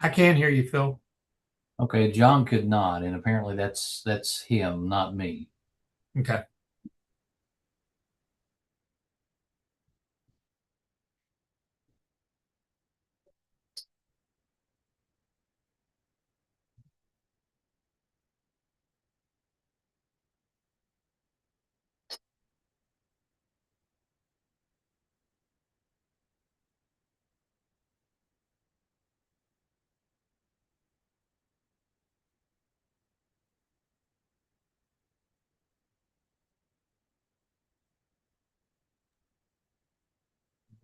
I can hear you, Phil. Okay, John could not, and apparently that's him, not me. Okay.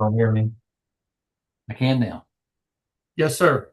Don't hear me. I can now. Yes, sir.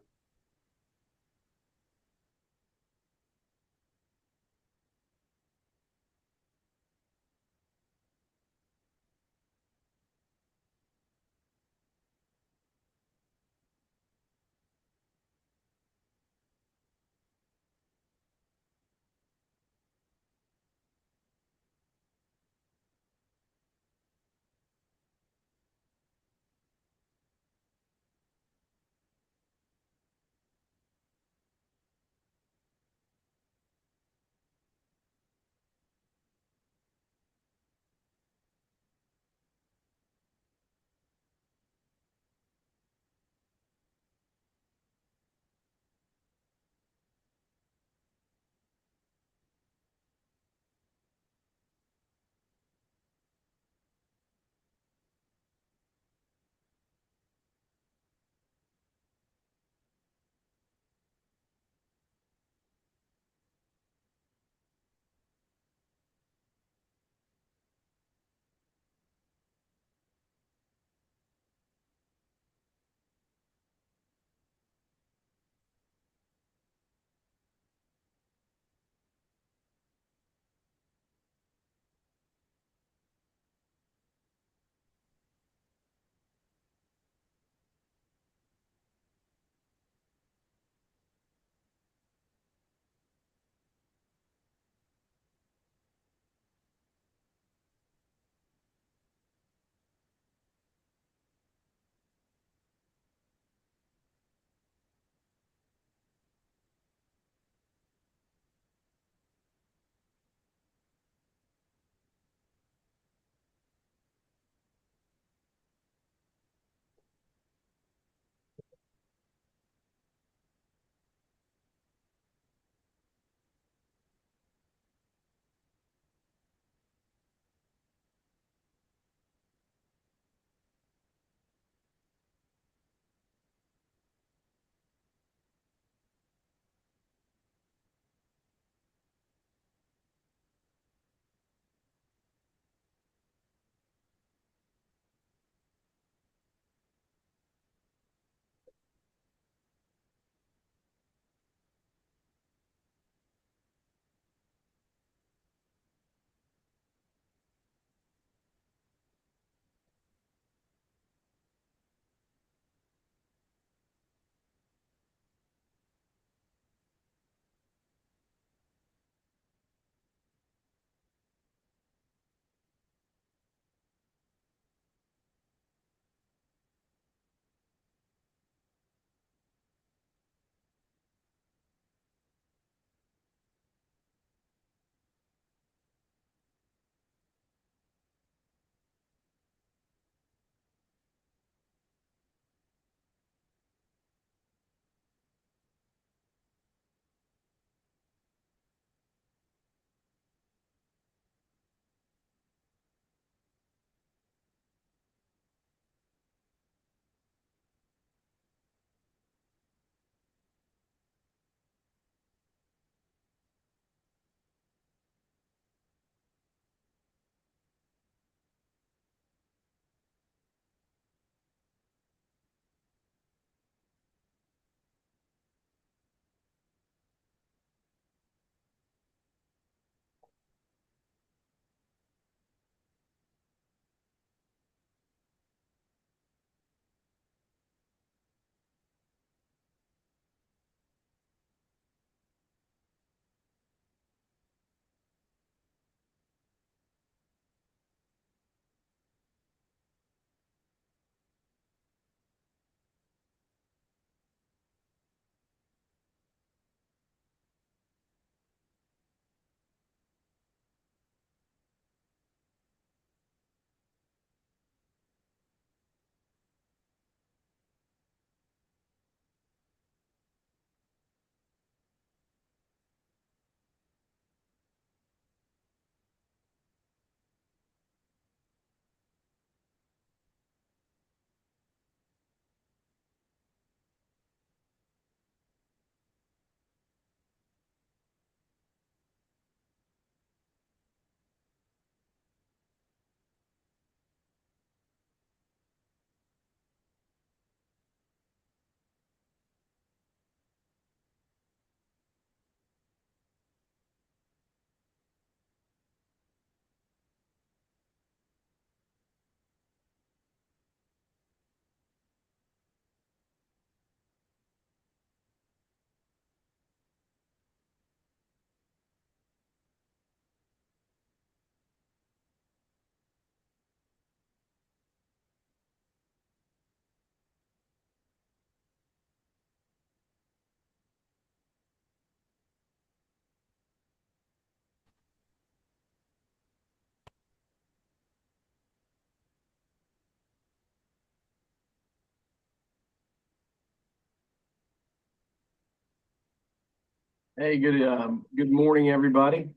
Hey, good morning, everybody.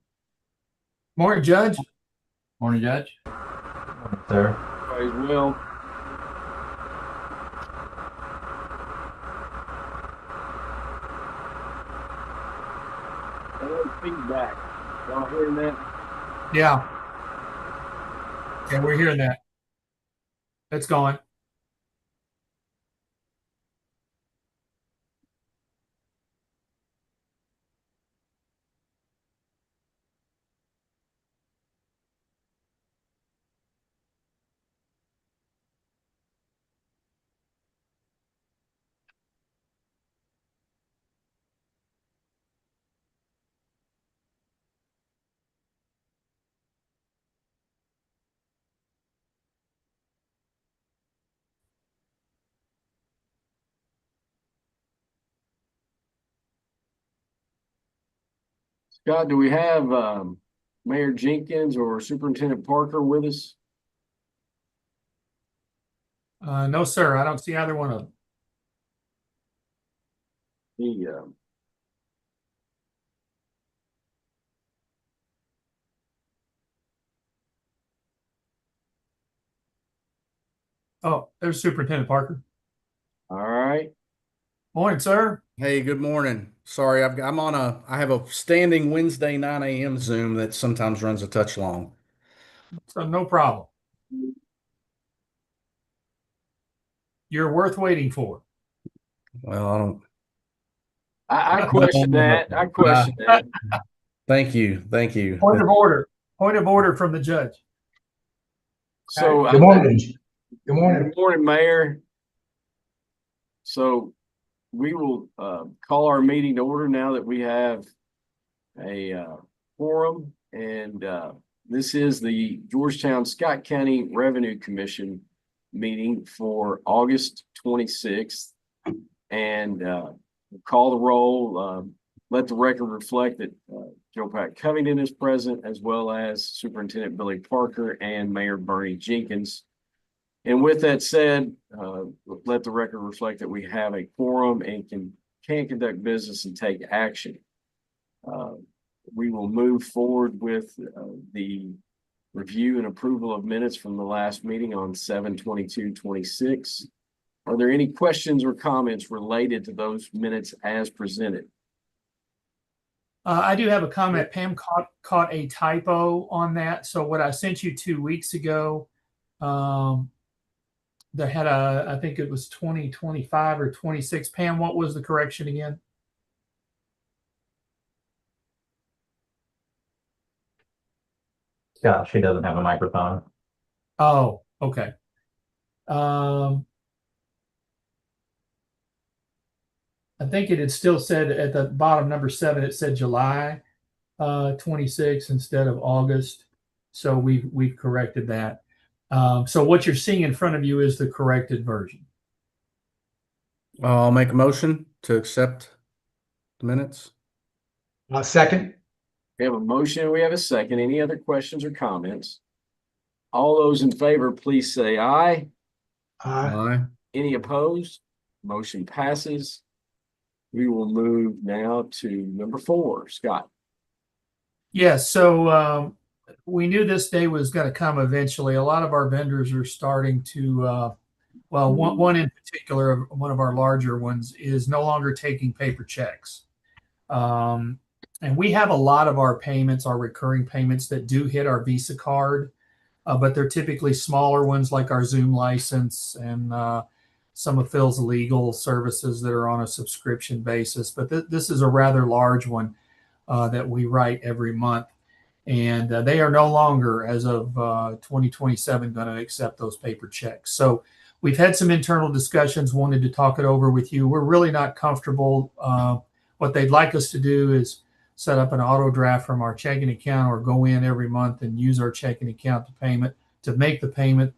Morning, Judge. Morning, Judge. Sir. Everybody's well. Feedback. Y'all hearing that? Yeah. Yeah, we're hearing that. It's going. Scott, do we have Mayor Jenkins or Superintendent Parker with us? No, sir. I don't see either one of them. He, Oh, there's Superintendent Parker. all right. Morning, sir. Hey, good morning. Sorry, I have a standing Wednesday 9 a.m. Zoom that sometimes runs a touch long. So no problem. You're worth waiting for. Well, I don't. I question that. I question that. Thank you. Thank you. Point of order. Point of order from the judge. So Good morning. Good morning. Good morning, Mayor. So we will call our meeting to order now that we have a quorum, and this is the Georgetown Scott County Revenue Commission meeting for August 26th. And call the roll. Let the record reflect that Joe Pat Covington is present, as well as Superintendent Billy Parker and Mayor Bernie Jenkins. And with that said, let the record reflect that we have a quorum and can conduct business and take action. We will move forward with the review and approval of minutes from the last meeting on 7/22/26. Are there any questions or comments related to those minutes as presented? I do have a comment. Pam caught a typo on that. So what I sent you 2 weeks ago, that had I think it was 2025 or 26. Pam, what was the correction again? Scott, she doesn't have a microphone. Oh, okay. I think it had still said at the bottom, number 7, it said July 26 instead of August. So we've corrected that. So what you're seeing in front of you is the corrected version. I'll make a motion to accept the minutes. Second. We have a motion. We have a second. Any other questions or comments? All those in favor, please say aye. Aye. Any opposed? Motion passes. We will move now to number 4. Scott. Yes. So we knew this day was going to come eventually. A lot of our vendors are starting to, well, one in particular, one of our larger ones, is no longer taking paper checks. And we have a lot of our payments, our recurring payments, that do hit our Visa card, but they're typically smaller ones like our Zoom license and some of Phil's legal services that are on a subscription basis. But this is a rather large one that we write every month. And they are no longer, as of 2027, going to accept those paper checks. So we've had some internal discussions, wanted to talk it over with you. We're really not comfortable. What they'd like us to do is set up an auto draft from our checking account or go in every month and use our checking account to make the payment.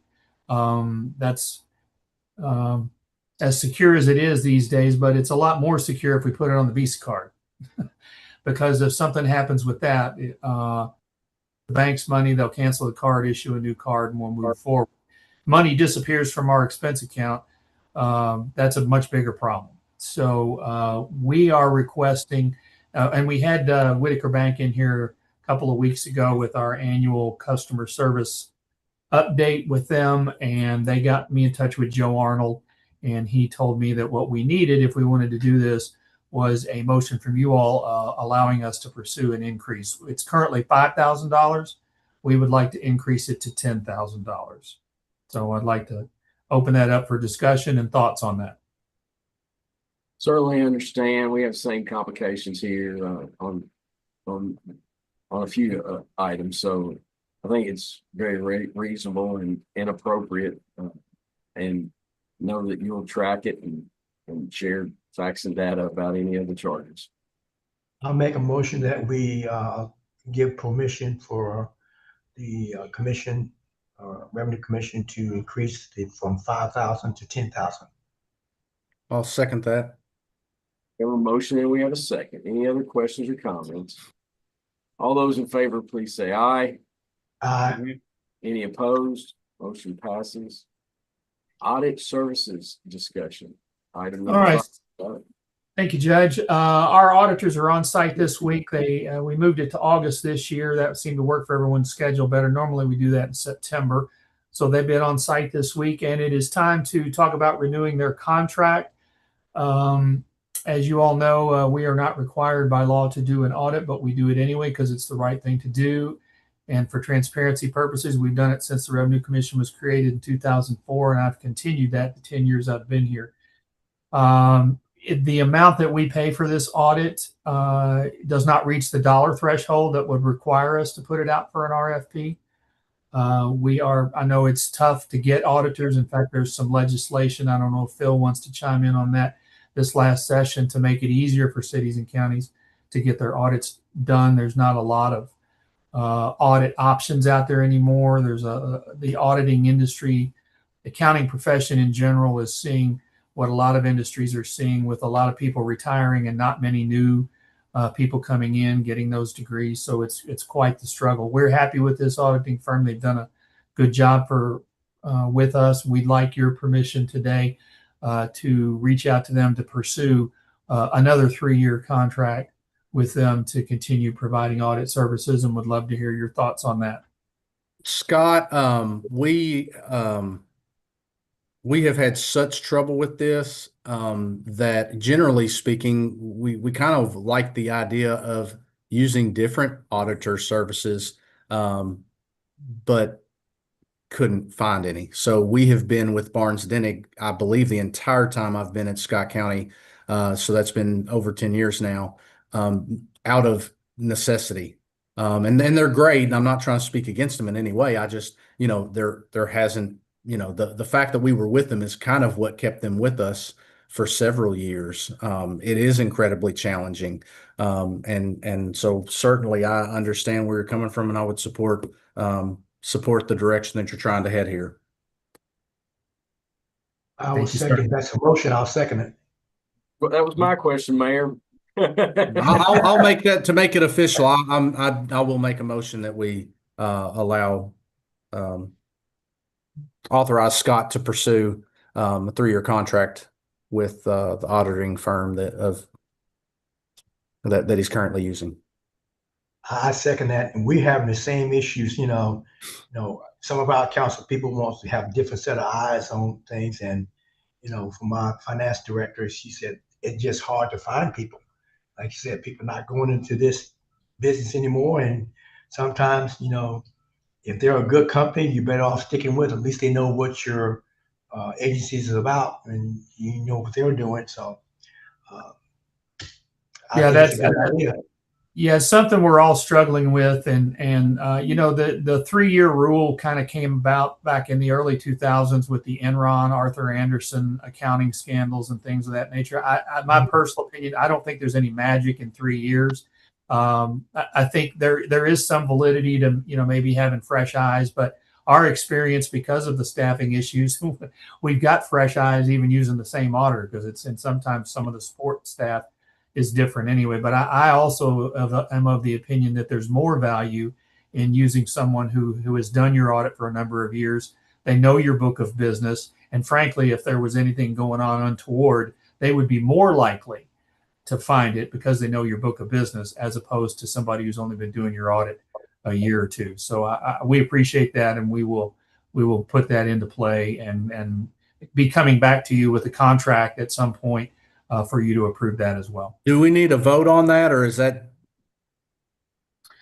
That's as secure as it is these days, but it's a lot more secure if we put it on the Visa card. Because if something happens with that, the bank's money, they'll cancel the card, issue a new card, and we'll move forward. Money disappears from our expense account. That's a much bigger problem. So we are requesting And we had Whitaker Bank in here a couple of weeks ago with our annual customer service update with them, and they got me in touch with Joe Arnold, and he told me that what we needed if we wanted to do this was a motion from you all allowing us to pursue an increase. It's currently $5,000. We would like to increase it to $10,000. So I'd like to open that up for discussion and thoughts on that. Certainly understand. We have the same complications here on a few items. So I think it's very reasonable and appropriate, and know that you'll track it and share facts and data about any of the charges. I'll make a motion that we give permission for the Revenue Commission to increase from 5,000 to 10,000. I'll second that. We have a motion and we have a second. Any other questions or comments? All those in favor, please say aye. Aye. Any opposed? Motion passes. Audit services discussion. Item number All right. 5. Thank you, Judge. Our auditors are on site this week. We moved it to August this year. That seemed to work for everyone's schedule better. Normally we do that in September. So they've been on site this week, and it is time to talk about renewing their contract. As you all know, we are not required by law to do an audit, but we do it anyway because it's the right thing to do. And for transparency purposes, we've done it since the Revenue Commission was created in 2004, and I've continued that the 10 years I've been here. The amount that we pay for this audit does not reach the dollar threshold that would require us to put it out for an RFP. I know it's tough to get auditors. In fact, there's some legislation. I don't know if Phil wants to chime in on that this last session to make it easier for cities and counties to get their audits done. There's not a lot of audit options out there anymore. There's the auditing industry, accounting profession in general is seeing what a lot of industries are seeing, with a lot of people retiring and not many new people coming in, getting those degrees. So it's quite the struggle. We're happy with this auditing firm. They've done a good job with us. We'd like your permission today to reach out to them to pursue another 3-year contract with them to continue providing audit services, and would love to hear your thoughts on that. Scott, we have had such trouble with this that generally speaking, we kind of like the idea of using different auditor services, but couldn't find any. So we have been with Barnes Denig, I believe, the entire time I've been at Scott County. So that's been over 10 years now, out of necessity. And they're great. And I'm not trying to speak against them in any way. I just, there hasn't, the fact that we were with them is kind of what kept them with us for several years. It is incredibly challenging. And so certainly I understand where you're coming from, and I would support the direction that you're trying to head here. I will second. That's a motion. I'll second it. Well, that was my question, Mayor. I'll make that, to make it official. I will make a motion that we authorize Scott to pursue a 3-year contract with the auditing firm that he's currently using. I second that. And we're having the same issues. Some of our council people want to have a different set of eyes on things. And, from my finance director, she said it's just hard to find people. Like you said, people not going into this business anymore. And sometimes, if they're a good company, you're better off sticking with them. At least they know what your agency is about, and you know what they're doing. So, that's a good idea. Yeah, something we're all struggling with, and the 3-year rule kind of came about back in the early 2000s with the Enron, Arthur Andersen accounting scandals and things of that nature. My personal opinion, I don't think there's any magic in 3 years. I think there is some validity to maybe having fresh eyes, but our experience, because of the staffing issues, we've got fresh eyes even using the same auditor, because and sometimes some of the support staff is different anyway. But I also am of the opinion that there's more value in using someone who has done your audit for a number of years. They know your book of business, and frankly, if there was anything going on untoward, they would be more likely to find it because they know your book of business, as opposed to somebody who's only been doing your audit a year or two. So we appreciate that, and we will put that into play and be coming back to you with a contract at some point for you to approve that as well. Do we need a vote on that, or is it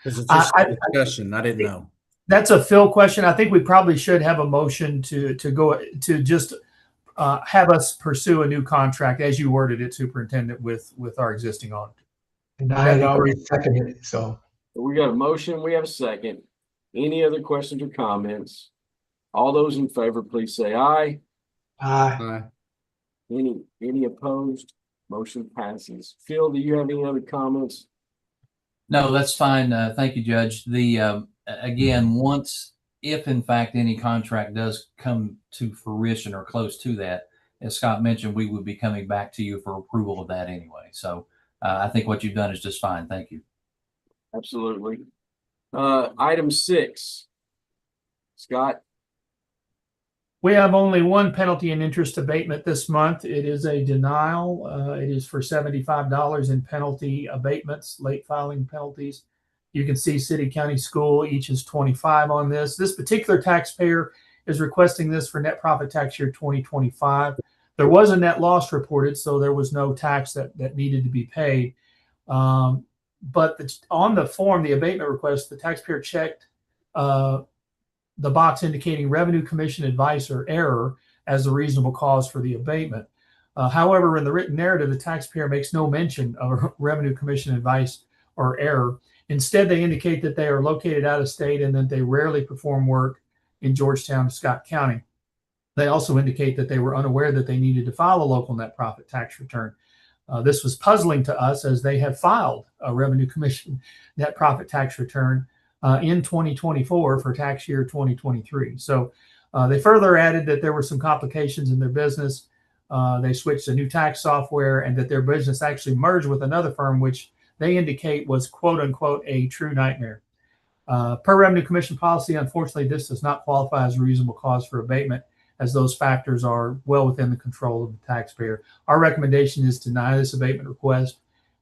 just a discussion? I didn't know. That's a Phil question. I think we probably should have a motion to go to just have us pursue a new contract, as you worded it, Superintendent, with our existing auditor. And I had already seconded it, so. We got a motion, we have a second. Any other questions or comments? All those in favor, please say aye. Aye. Any opposed? Motion passes. Phil, do you have any other comments? No, that's fine. Thank you, Judge. The again, if in fact any contract does come to fruition or close to that, as Scott mentioned, we would be coming back to you for approval of that anyway. So I think what you've done is just fine. Thank you. Absolutely. Item 6. Scott. We have only one penalty and interest abatement this month. It is a denial. It is for $75 in penalty abatements, late filing penalties. You can see city, county, school, each is $25 on this. This particular taxpayer is requesting this for net profit tax year 2025. There was a net loss reported, so there was no tax that needed to be paid. But on the form, the abatement request, the taxpayer checked the box indicating Revenue Commission advice or error as the reasonable cause for the abatement. However, in the written narrative, the taxpayer makes no mention of Revenue Commission advice or error. Instead, they indicate that they are located out of state and that they rarely perform work in Georgetown and Scott County. They also indicate that they were unaware that they needed to file a local net profit tax return. This was puzzling to us, as they have filed a Revenue Commission net profit tax return in 2024 for tax year 2023. So they further added that there were some complications in their business. They switched to new tax software, and that their business actually merged with another firm, which they indicate was quote unquote a true nightmare. Per Revenue Commission policy, unfortunately, this does not qualify as a reasonable cause for abatement, as those factors are well within the control of the taxpayer. Our recommendation is to deny this abatement request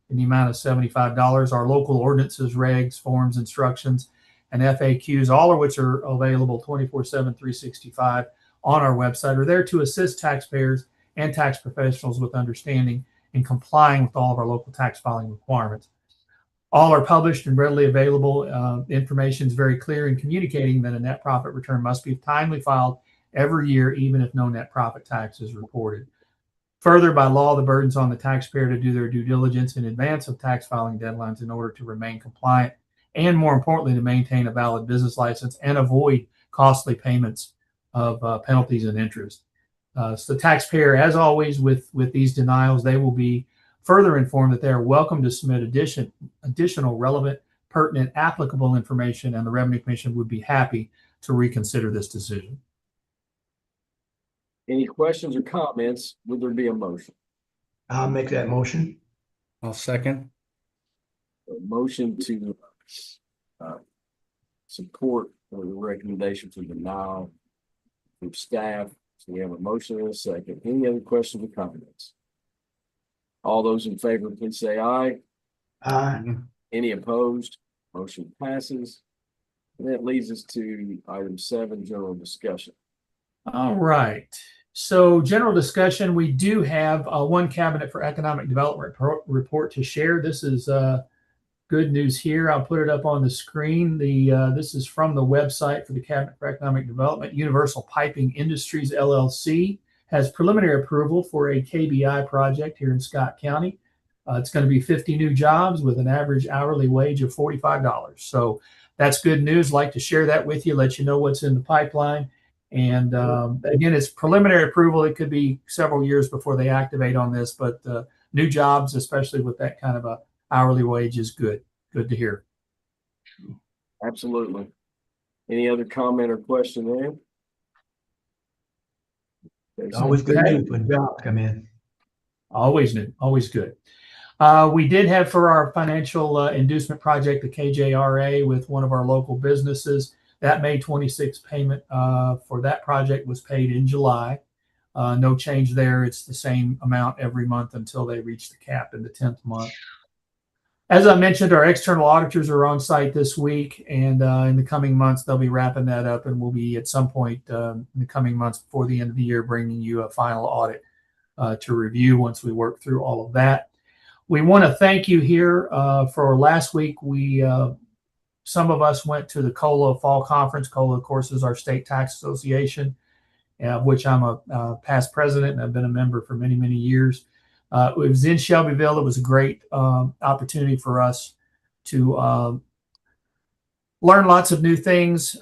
in the amount of $75. Our local ordinances, regs, forms, instructions, and FAQs, all of which are available 24/7, 365 on our website, are there to assist taxpayers and tax professionals with understanding and complying with all of our local tax filing requirements. All are published and readily available. Information is very clear in communicating that a net profit return must be timely filed every year, even if no net profit tax is reported. Further, by law, the burden's on the taxpayer to do their due diligence in advance of tax filing deadlines in order to remain compliant, and more importantly, to maintain a valid business license and avoid costly payments of penalties and interest. So the taxpayer, as always with these denials, they will be further informed that they are welcome to submit additional relevant, pertinent, applicable information, and the Revenue Commission would be happy to reconsider this decision. Any questions or comments? Would there be a motion? I'll make that motion. I'll second. A motion to support the recommendation for denial from staff. So we have a motion and a second. Any other questions or comments? All those in favor, please say aye. Aye. Any opposed? Motion passes. And that leads us to item 7, general discussion. All right. So general discussion, we do have one cabinet for economic development report to share. This is good news here. I'll put it up on the screen. This is from the website for the Cabinet for Economic Development. Universal Piping Industries, LLC, has preliminary approval for a KBI project here in Scott County. It's going to be 50 new jobs with an average hourly wage of $45. So that's good news. Like to share that with you, let you know what's in the pipeline. And again, it's preliminary approval. It could be several years before they activate on this, but new jobs, especially with that kind of a hourly wage, is good. Good to hear. Absolutely. Any other comment or question there? It's always good news when jobs come in. Always new, always good. We did have for our financial inducement project, the KJRA, with one of our local businesses. That May 26th payment for that project was paid in July. No change there. It's the same amount every month until they reach the cap in the 10th month. As I mentioned, our external auditors are on site this week, and in the coming months, they'll be wrapping that up, and we'll be at some point in the coming months before the end of the year bringing you a final audit to review once we work through all of that. We want to thank you here for last week. Some of us went to the COLA Fall Conference. COLA, of course, is our state tax association, of which I'm a past president, and I've been a member for many, many years. It was in Shelbyville. It was a great opportunity for us to learn lots of new things.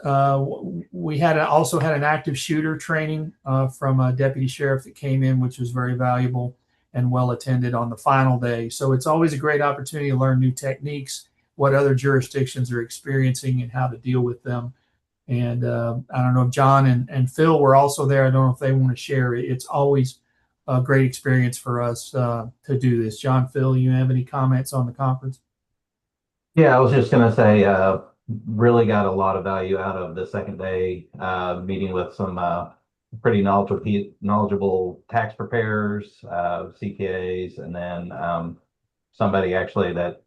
We also had an active shooter training from a deputy sheriff that came in, which was very valuable and well attended on the final day. So it's always a great opportunity to learn new techniques, what other jurisdictions are experiencing and how to deal with them. And I don't know if John and Phil were also there. I don't know if they want to share it. It's always a great experience for us to do this. John, Phil, you have any comments on the conference? Yeah, I was just going to say, really got a lot of value out of the second day meeting with some pretty knowledgeable tax preparers, CPAs, and then somebody actually that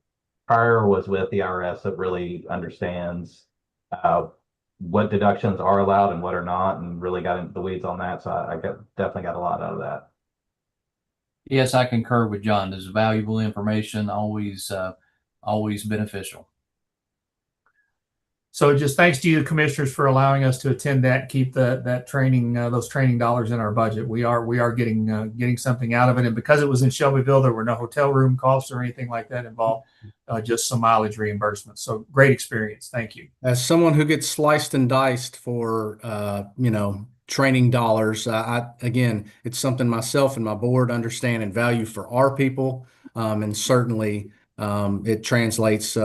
prior was with the IRS that really understands what deductions are allowed and what are not, and really got into the weeds on that. So I definitely got a lot out of that. Yes, I concur with John. This is valuable information, always beneficial. So just thanks to you, commissioners, for allowing us to attend that, keep that training, those training dollars in our budget. We are getting something out of it. And because it was in Shelbyville, there were no hotel room costs or anything like that involved, just some mileage reimbursement. So great experience. Thank you. As someone who gets sliced and diced for, training dollars, again, it's something myself and my board understand and value for our people. And certainly it translates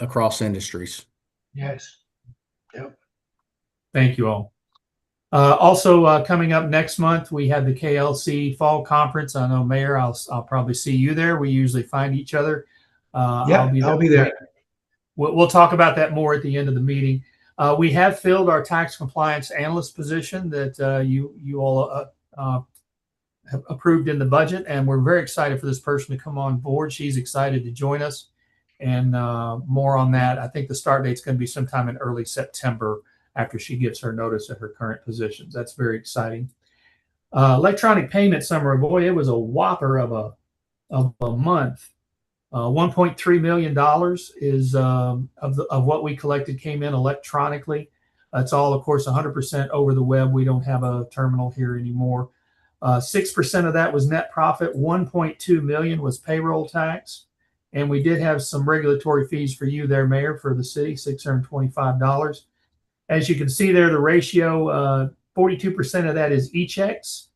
across industries. Yes. Yep. Thank you all. Also coming up next month, we have the KLC Fall Conference. I know, Mayor, I'll probably see you there. We usually find each other. Yeah, I'll be there. We'll talk about that more at the end of the meeting. We have filled our tax compliance analyst position that you all have approved in the budget, and we're very excited for this person to come on board. She's excited to join us, and more on that. I think the start date's going to be sometime in early September after she gives her notice at her current positions. That's very exciting. Electronic payment summary, boy, it was a whopper of a month. $1.3 million is of what we collected came in electronically. It's all, of course, 100% over the web. We don't have a terminal here anymore. 6% of that was net profit. 1.2 million was payroll tax. And we did have some regulatory fees for you there, Mayor, for the city, $625. As you can see there, the ratio, 42% of that is e-checks.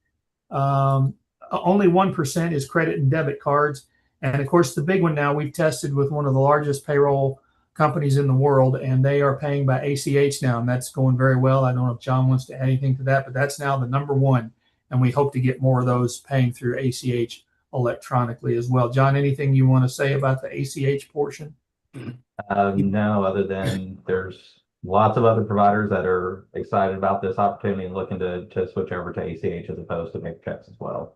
Only 1% is credit and debit cards. And of course, the big one now, we've tested with one of the largest payroll companies in the world, and they are paying by ACH now, and that's going very well. I don't know if John wants to add anything to that, but that's now the number one, and we hope to get more of those paying through ACH electronically as well. John, anything you want to say about the ACH portion? No, other than there's lots of other providers that are excited about this opportunity and looking to switch over to ACH as opposed to make checks as well.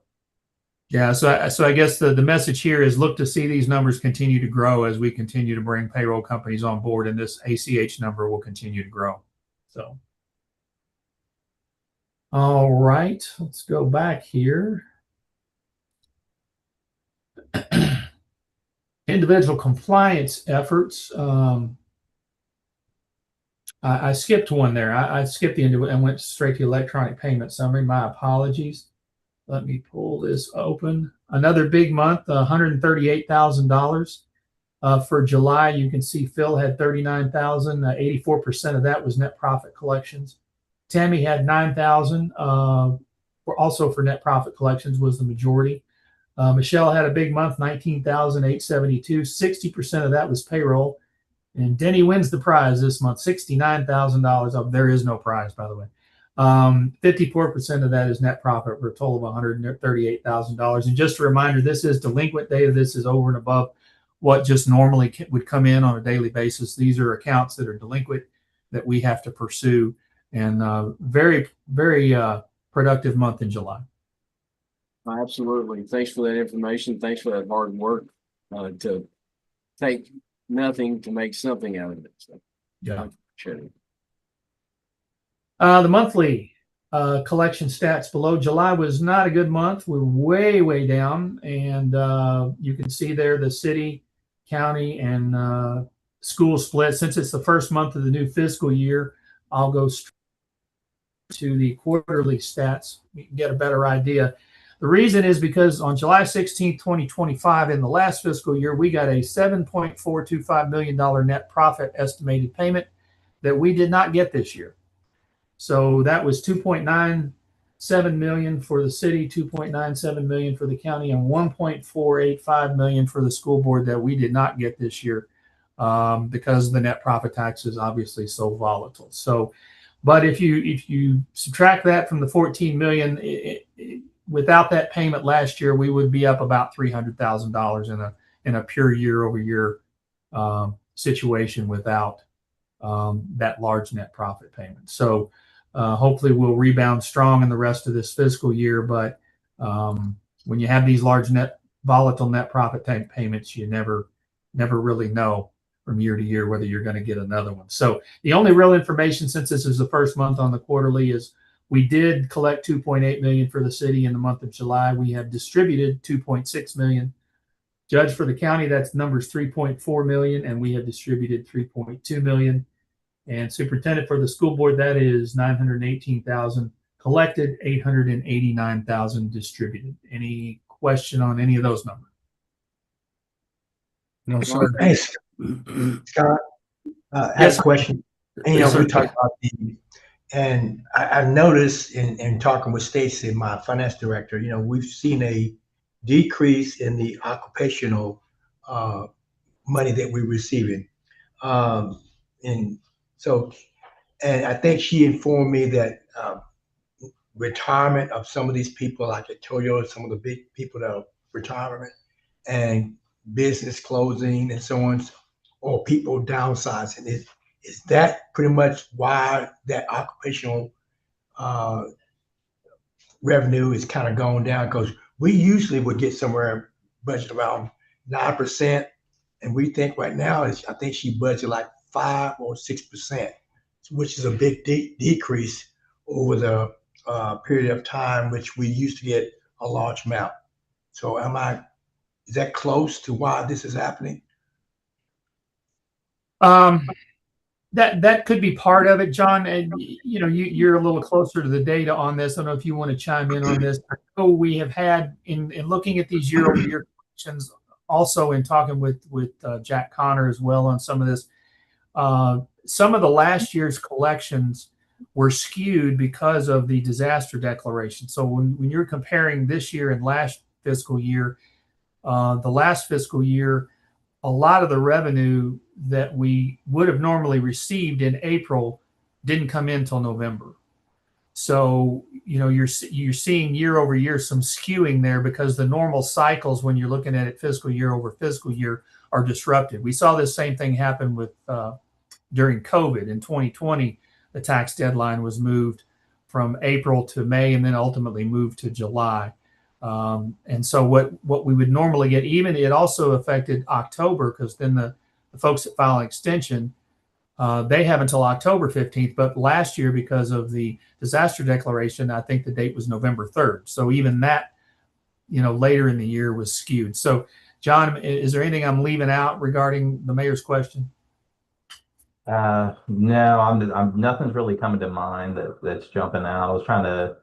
Yeah, so I guess the message here is look to see these numbers continue to grow as we continue to bring payroll companies on board, and this ACH number will continue to grow. So, all right, let's go back here. Individual compliance efforts. I skipped one there. I skipped the individual and went straight to electronic payment summary. My apologies. Let me pull this open. Another big month, $138,000. For July, you can see Phil had $39,000. 84% of that was net profit collections. Tammy had $9,000. Also for net profit collections was the majority. Michelle had a big month, $19,872. 60% of that was payroll. And Denny wins the prize this month, $69,000. Oh, there is no prize, by the way. 54% of that is net profit for a total of $138,000. And just a reminder, this is delinquent data. This is over and above what just normally would come in on a daily basis. These are accounts that are delinquent that we have to pursue. And very, very productive month in July. Absolutely. Thanks for that information. Thanks for that hard work to take nothing to make something out of it. So, Yeah. appreciate it. The monthly collection stats below. July was not a good month. We're way down, and you can see there the city, county, and school split. Since it's the first month of the new fiscal year, I'll go straight to the quarterly stats. You can get a better idea. The reason is because on July 16th, 2025, in the last fiscal year, we got a $7.425 million net profit estimated payment that we did not get this year. So that was 2.97 million for the city, 2.97 million for the county, and 1.485 million for the school board that we did not get this year because the net profit tax is obviously so volatile. So, but if you subtract that from the 14 million, without that payment last year, we would be up about $300,000 in a pure year-over-year situation without that large net profit payment. So hopefully we'll rebound strong in the rest of this fiscal year. But when you have these large volatile net profit payments, you never really know from year to year whether you're going to get another one. So the only real information, since this is the first month on the quarterly, is we did collect 2.8 million for the city in the month of July. We have distributed 2.6 million. Judge, for the county, that's numbers 3.4 million, and we have distributed 3.2 million. And superintendent, for the school board, that is 918,000 collected, 889,000 distributed. Any question on any of those numbers? No, sir. Thanks, Scott. I have a question. And, Yes, sir. we talked about and I noticed in talking with Stacy, my finance director, we've seen a decrease in the occupational money that we're receiving. And so, and I think she informed me that retirement of some of these people, like at Toyo, some of the big people that are retirement and business closing and so on, or people downsizing. Is that pretty much why that occupational revenue is kind of going down? Because we usually would get somewhere budget around 9%, and we think right now I think she budgeted like 5 or 6%, which is a big decrease over the period of time which we used to get a large amount. So is that close to why this is happening? That could be part of it, John. And you're a little closer to the data on this. I don't know if you want to chime in on this. Oh, we have had in looking at these year-over-year collections, also in talking with Jack Connor as well on some of this. Some of the last year's collections were skewed because of the disaster declaration. So when you're comparing this year and last fiscal year, the last fiscal year, a lot of the revenue that we would have normally received in April didn't come in till November. So, you're seeing year over year some skewing there because the normal cycles, when you're looking at it fiscal year over fiscal year, are disrupted. We saw this same thing happen with during COVID in 2020. The tax deadline was moved from April to May and then ultimately moved to July. And so what we would normally get, even it also affected October, because then the folks that file an extension, they have until October 15th. But last year, because of the disaster declaration, I think the date was November 3rd. So even that, later in the year was skewed. So, John, is there anything I'm leaving out regarding the mayor's question? No, I'm nothing's really coming to mind that's jumping out. I was trying to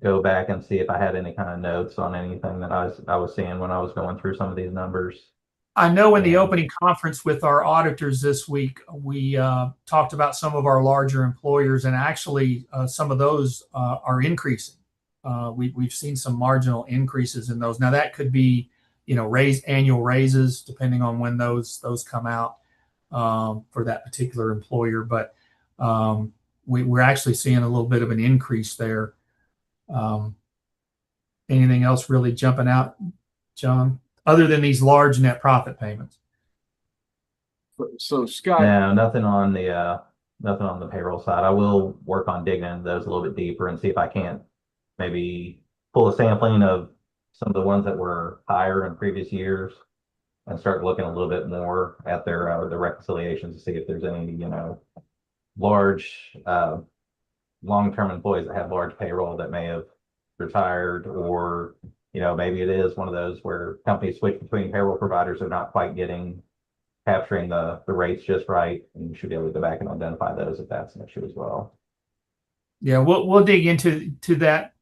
go back and see if I had any kind of notes on anything that I was seeing when I was going through some of these numbers. I know in the opening conference with our auditors this week, we talked about some of our larger employers, and actually some of those are increasing. We've seen some marginal increases in those. Now that could be, annual raises depending on when those come out for that particular employer. But we're actually seeing a little bit of an increase there. Anything else really jumping out, John, other than these large net profit payments? So Scott, No, nothing on the payroll side. I will work on digging into those a little bit deeper and see if I can't maybe pull a sampling of some of the ones that were higher in previous years and start looking a little bit more at their reconciliations to see if there's any, large long-term employees that have large payroll that may have retired, or maybe it is one of those where companies switch between payroll providers are not quite capturing the rates just right, and you should be able to go back and identify those if that's an issue as well. Yeah, we'll dig into that,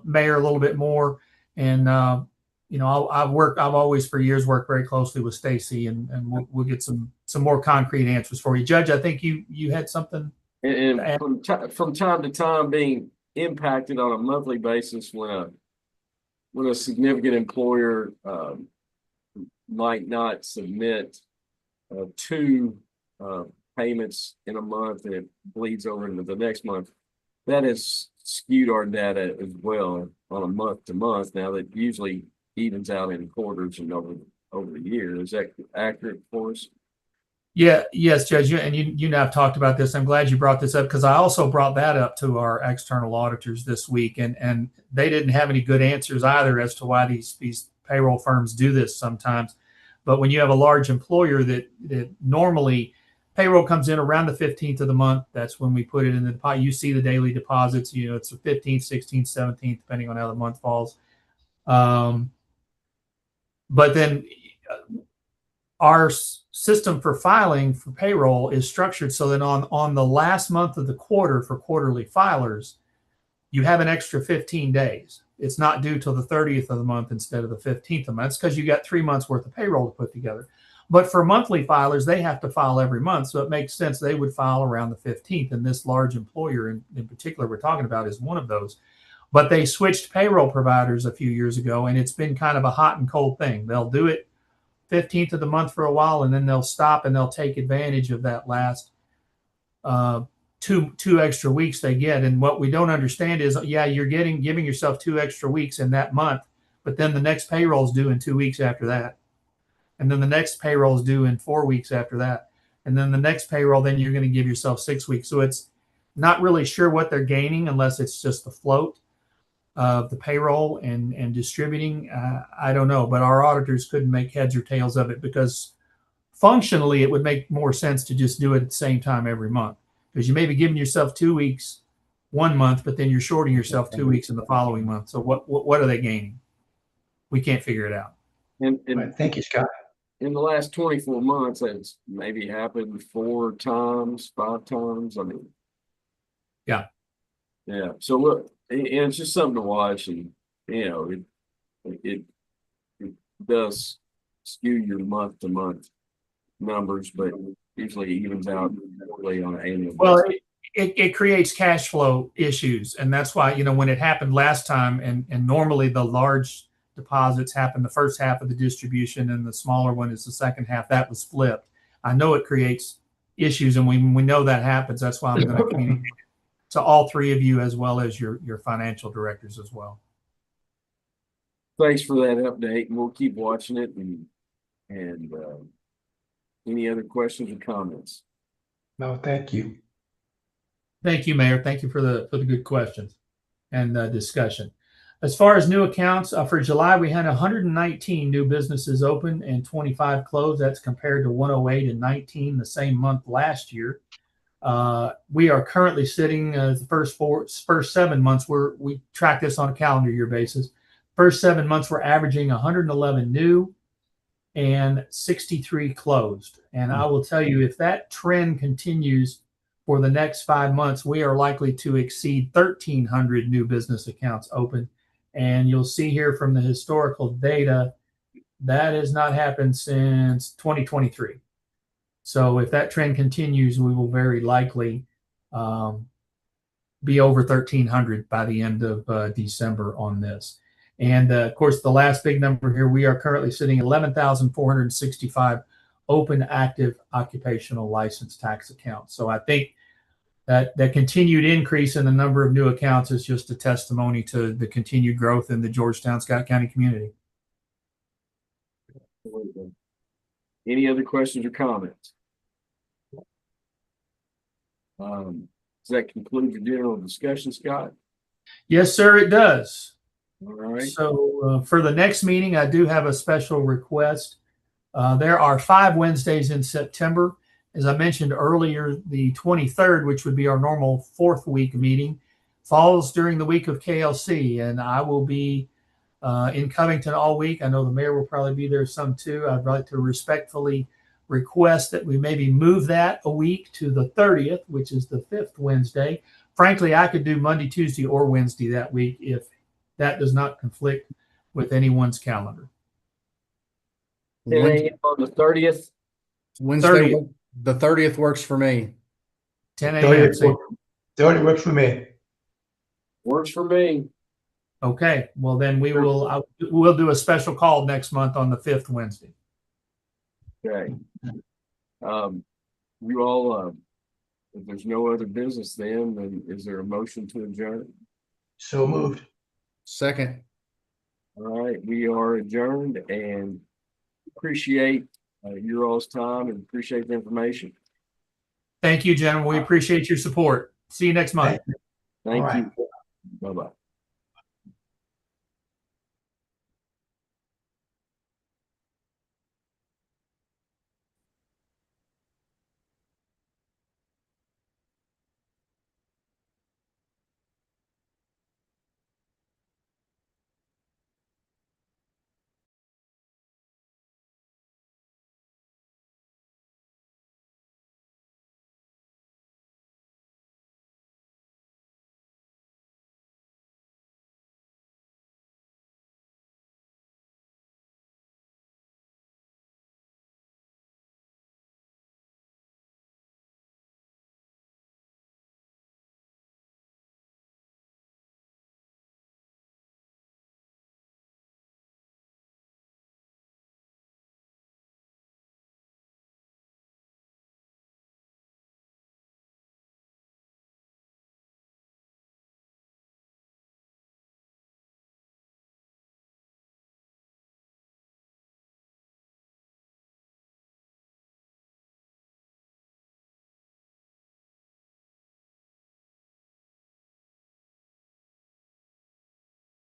Mayor, a little bit more. And I've always for years worked very closely with Stacy, and we'll get some more concrete answers for you. Judge, I think you had something. And from time to time being impacted on a monthly basis when a significant employer might not submit two payments in a month and it bleeds over into the next month. That has skewed our data as well on a month to month. Now that usually evens out in quarters and over the year. Is that accurate for us? Yeah, yes, Judge. And you and I have talked about this. I'm glad you brought this up, because I also brought that up to our external auditors this week, and they didn't have any good answers either as to why these payroll firms do this sometimes. But when you have a large employer that normally payroll comes in around the 15th of the month, that's when we put it in the deposit. You see the daily deposits, it's the 15th, 16th, 17th, depending on how the month falls. But then our system for filing for payroll is structured so that on the last month of the quarter for quarterly filers, you have an extra 15 days. It's not due till the 30th of the month instead of the 15th of the month. It's because you got 3 months worth of payroll to put together. But for monthly filers, they have to file every month. So it makes sense they would file around the 15th. And this large employer in particular we're talking about is one of those. But they switched payroll providers a few years ago, and it's been kind of a hot and cold thing. They'll do it 15th of the month for a while, and then they'll stop and they'll take advantage of that last two extra weeks they get. And what we don't understand is, yeah, you're giving yourself 2 extra weeks in that month, but then the next payroll is due in 2 weeks after that. And then the next payroll is due in 4 weeks after that. And then the next payroll, then you're going to give yourself 6 weeks. So it's not really sure what they're gaining unless it's just the float of the payroll and distributing. I don't know, but our auditors couldn't make heads or tails of it, because functionally it would make more sense to just do it at the same time every month, because you may be giving yourself 2 weeks one month, but then you're shorting yourself 2 weeks in the following month. So what are they gaining? We can't figure it out. And Right. Thank you, Scott. in the last 24 months, that's maybe happened 4 times, 5 times. I mean, Yeah. So look, and it's just something to watch, and it does skew your month to month numbers, but usually evens out quarterly on an annual Well, basis. it creates cash flow issues, and that's why when it happened last time, and normally the large deposits happen the first half of the distribution, and the smaller one is the second half. That was flipped. I know it creates issues, and we know that happens. That's why I'm going to communicate to all 3 of you, as well as your financial directors as well. Thanks for that update, and we'll keep watching it. And any other questions or comments? No, thank you. Thank you, Mayor. Thank you for the good questions and discussion. As far as new accounts, for July, we had 119 new businesses open and 25 closed. That's compared to 108 and 19 the same month last year. We are currently sitting the first 7 months. We track this on a calendar year basis. First 7 months, we're averaging 111 new and 63 closed. And I will tell you, if that trend continues for the next 5 months, we are likely to exceed 1,300 new business accounts open. And you'll see here from the historical data, that has not happened since 2023. So if that trend continues, we will very likely be over 1,300 by the end of December on this. And of course, the last big number here, we are currently sitting at 11,465 open active occupational license tax accounts. So I think that continued increase in the number of new accounts is just a testimony to the continued growth in the Georgetown Scott County community. Any other questions or comments? Does that conclude your general discussion, Scott? Yes, sir, it does. All right. So for the next meeting, I do have a special request. There are 5 Wednesdays in September. As I mentioned earlier, the 23rd, which would be our normal 4th week meeting, falls during the week of KLC, and I will be in Covington all week. I know the mayor will probably be there some too. I'd like to respectfully request that we maybe move that a week to the 30th, which is the 5th Wednesday. Frankly, I could do Monday, Tuesday, or Wednesday that week if that does not conflict with anyone's calendar. 10 Wednesday, a.m. on the 30th. Wednesday, 30th. the 30th works for me. 10 a.m. 30 Say, 30 works for me. Works for me. okay, well then we'll do a special call next month on the 5th Wednesday. Okay. You all, if there's no other business then is there a motion to adjourn? So moved. Second. All right, we are adjourned and appreciate your all's time and appreciate the information. Thank you, gentlemen. We appreciate your support. See you next month. Thank All right. you. Bye-bye.